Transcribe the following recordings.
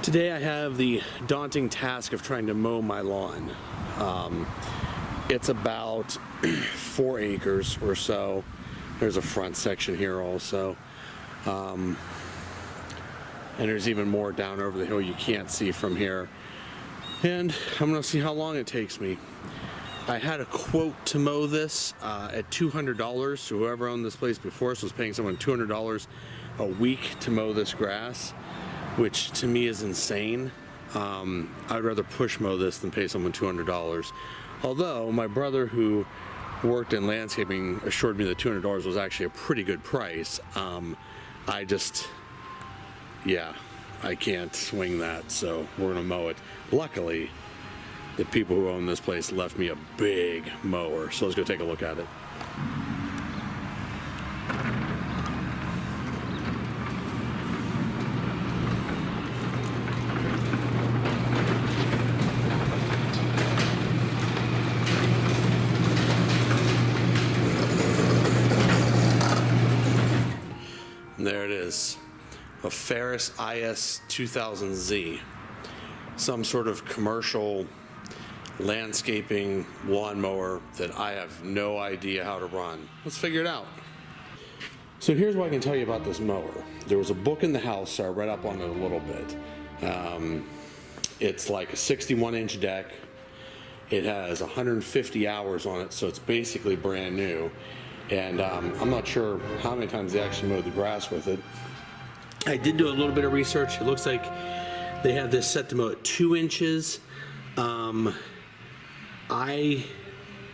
Today I have the daunting task of trying to mow my lawn. It's about 4 acres or so. There's a front section here also. And there's even more down over the hill you can't see from here. And I'm gonna see how long it takes me. I had a quote to mow this at $200. So whoever owned this place before us was paying someone $200 a week to mow this grass, which to me is insane. I'd rather push mow this than pay someone $200. Although my brother, who worked in landscaping, assured me that $200 was actually a pretty good price. I can't swing that, so we're gonna mow it. Luckily, the people who own this place left me a big mower, so let's go take a look at it. There it is, a Ferris IS2000Z, some sort of commercial landscaping lawnmower that I have no idea how to run. Let's figure it out. So here's what I can tell you about this mower. There was a book in the house, so I read up on it a little bit. It's like a 61-inch deck. It has 150 hours on it, so it's basically brand new. And I'm not sure how many times they actually mowed the grass with it. I did do a little bit of research. It looks like they have this set to mow at 2 inches. I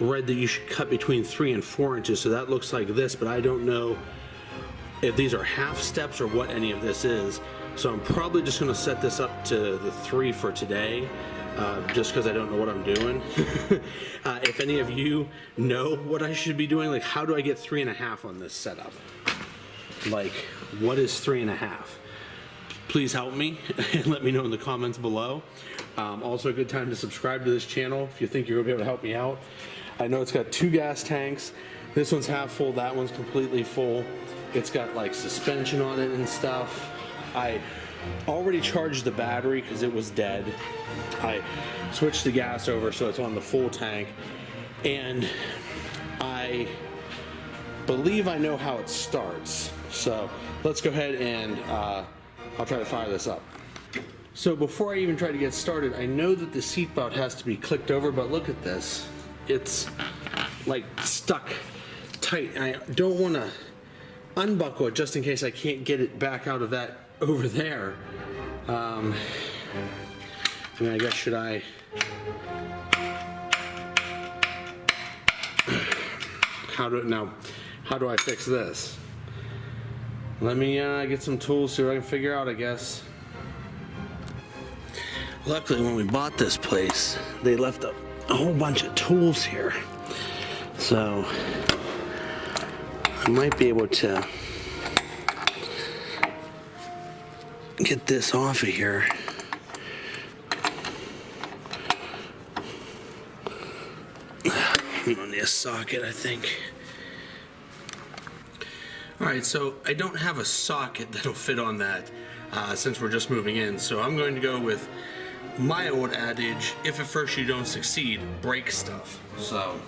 read that you should cut between 3 and 4 inches, so that looks like this, but I don't know if these are half steps or what any of this is. So I'm probably just gonna set this up to the 3 for today. Just because I don't know what I'm doing. If any of you know what I should be doing, like how do I get 3.5 on this setup? Like, what is 3.5? Please help me and let me know in the comments below. Also a good time to subscribe to this channel if you think you're gonna be able to help me out. I know it's got 2 gas tanks. This one's half full, that one's completely full. It's got like suspension on it and stuff. I already charged the battery because it was dead. I switched the gas over so it's on the full tank, and I believe I know how it starts. So let's go ahead and I'll try to fire this up. So before I even try to get started, I know that the seatbelt has to be clicked over, but look at this. It's like stuck tight. I don't want to unbuckle it just in case I can't get it back out of that over there. I mean, I guess should I? How do I fix this? Let me get some tools, see what I can figure out, I guess. Luckily, when we bought this place, they left a whole bunch of tools here. So I might be able to get this off of here. I'm gonna need a socket, I think. Alright, so I don't have a socket that'll fit on that since we're just moving in, so I'm going to go with my old adage, if at first you don't succeed, break stuff. So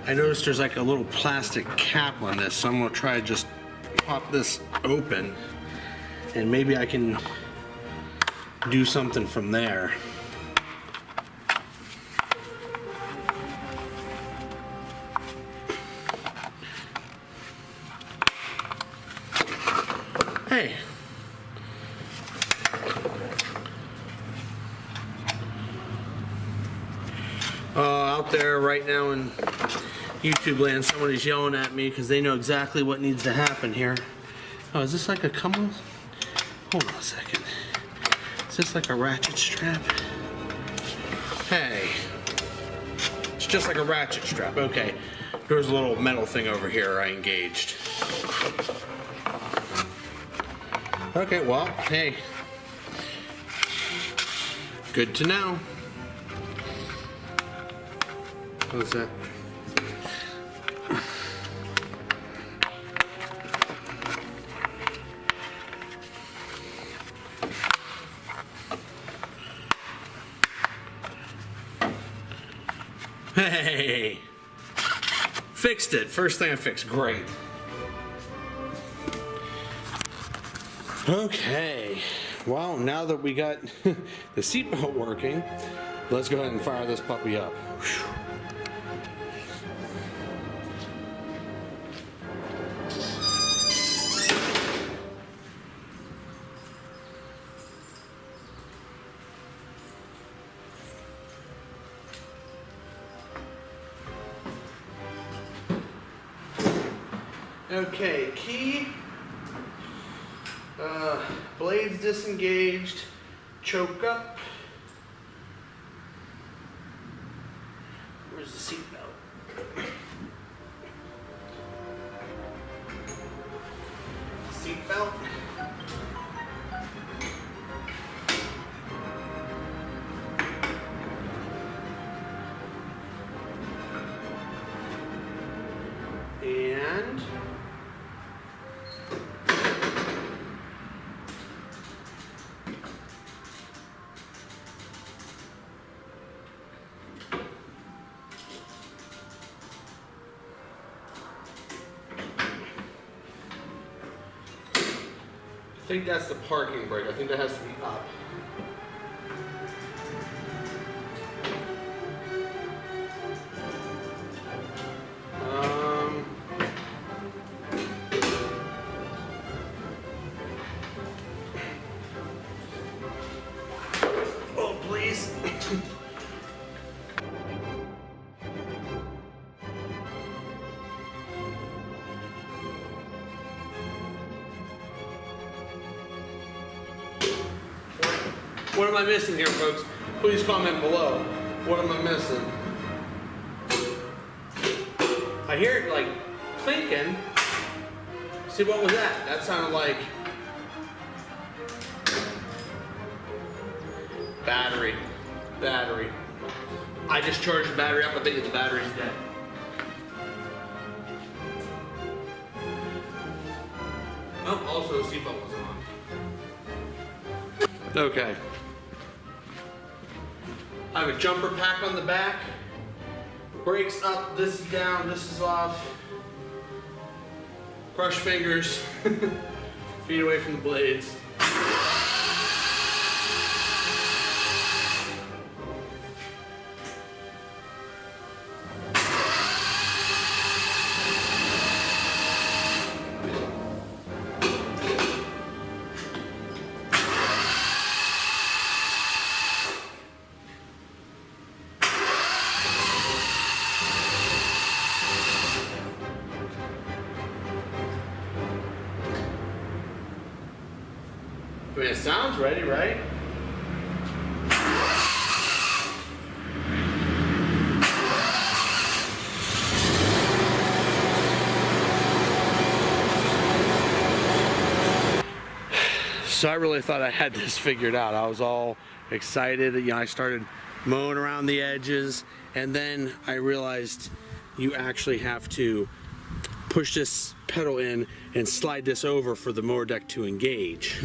I noticed there's like a little plastic cap on this, so I'm gonna try to just pop this open and maybe I can do something from there. Hey. Out there right now in YouTube land, somebody's yelling at me because they know exactly what needs to happen here. Oh, is this like a come? Hold on a second. Is this like a ratchet strap? Hey. It's just like a ratchet strap. Okay. There's a little metal thing over here I engaged. Okay, well, hey. Good to know. What's that? Hey! Fixed it. First thing I fixed. Great. Okay. Well, now that we got the seatbelt working, let's go ahead and fire this puppy up. Whew. Okay, key, blades disengaged, choke up. Where's the seatbelt? Seatbelt. And I think that's the parking brake. I think that has to be up. Oh, please. What am I missing here, folks? Please comment below. What am I missing? I hear it like clinking. See, what was that? That sounded like battery. Battery. I just charged the battery up. I think the battery's dead. Oh, also the seatbelt wasn't on. Okay. I have a jumper pack on the back. Brakes up, this is down, this is off. Crush fingers. Feet away from the blades. I mean, it sounds ready, right? So I really thought I had this figured out. I was all excited. You know, I started mowing around the edges, and then I realized you actually have to push this pedal in and slide this over for the mower deck to engage.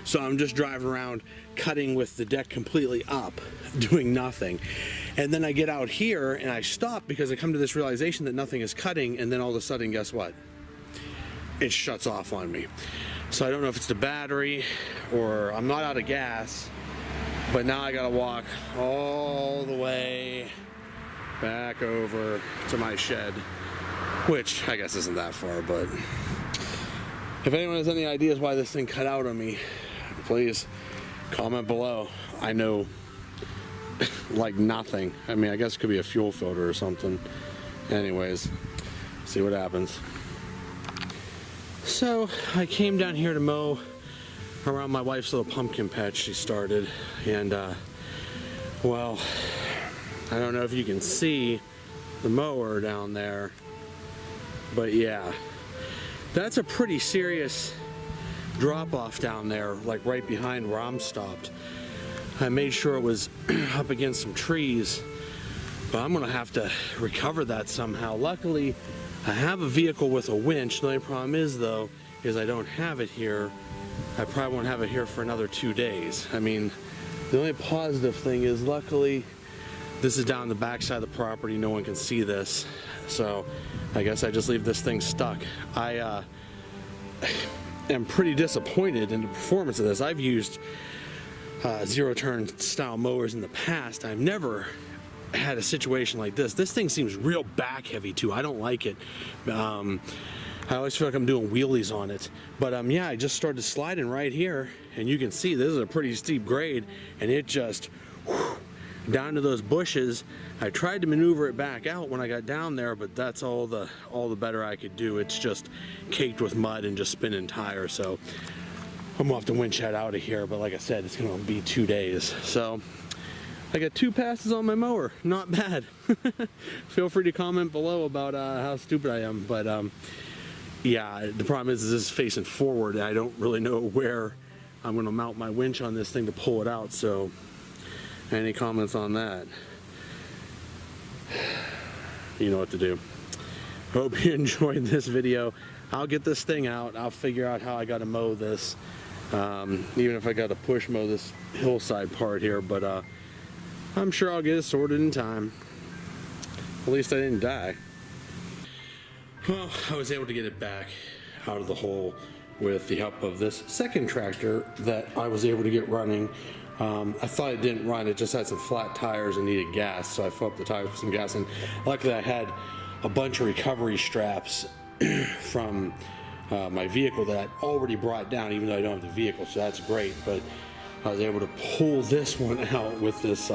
So I'm just driving around cutting with the deck completely up, doing nothing. And then I get out here and I stop because I come to this realization that nothing is cutting, and then all of a sudden, guess what? It shuts off on me. So I don't know if it's the battery or I'm not out of gas, but now I gotta walk all the way back over to my shed, which I guess isn't that far, but if anyone has any ideas why this thing cut out on me, please comment below. I know like nothing. I mean, I guess it could be a fuel filter or something. Anyways, see what happens. So I came down here to mow around my wife's little pumpkin patch she started, and well, I don't know if you can see the mower down there, but yeah, that's a pretty serious drop off down there, like right behind where I'm stopped. I made sure it was up against some trees, but I'm gonna have to recover that somehow. Luckily, I have a vehicle with a winch. The only problem is, though, is I don't have it here. I probably won't have it here for another 2 days. I mean, the only positive thing is, luckily, This is down the back side of the property. No one can see this, so I guess I just leave this thing stuck. I am pretty disappointed in the performance of this. I've used zero-turn style mowers in the past. I've never had a situation like this. This thing seems real back heavy too. I don't like it. I always feel like I'm doing wheelies on it. But yeah, I just started sliding right here, and you can see this is a pretty steep grade, and it just down to those bushes. I tried to maneuver it back out when I got down there, but that's all the better I could do. It's just caked with mud and just spinning tires. So I'm gonna have to winch that out of here. But like I said, it's gonna be 2 days. So I got 2 passes on my mower. Not bad. Feel free to comment below about how stupid I am. But yeah, the problem is this is facing forward, and I don't really know where I'm gonna mount my winch on this thing to pull it out. So any comments on that? You know what to do. Hope you enjoyed this video. I'll get this thing out. I'll figure out how I gotta mow this. Even if I gotta push mow this hillside part here, but I'm sure I'll get it sorted in time. At least I didn't die. Well, I was able to get it back out of the hole with the help of this second tractor that I was able to get running. I thought it didn't run, it just had some flat tires and needed gas, so I filled up the tires with some gas, and luckily I had a bunch of recovery straps from my vehicle that I'd already brought down, even though I don't have the vehicle, so that's great. But I was able to pull this one out with this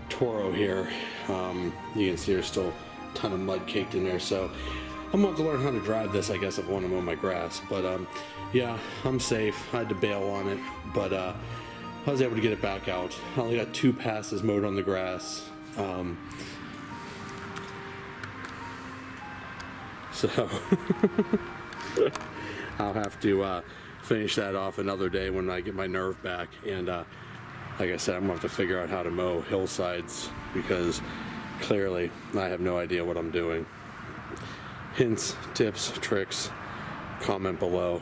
Toro here. You can see there's still a ton of mud caked in there, so I'm gonna have to learn how to drive this, I guess, if I want to mow my grass. But yeah, I'm safe. I had to bail on it, but I was able to get it back out. I only got 2 passes mowed on the grass. So I'll have to finish that off another day when I get my nerve back. And like I said, I'm gonna have to figure out how to mow hillsides, because clearly I have no idea what I'm doing. Hints, tips, tricks, comment below.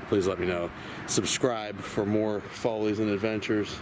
Please let me know. Subscribe for more follies and adventures.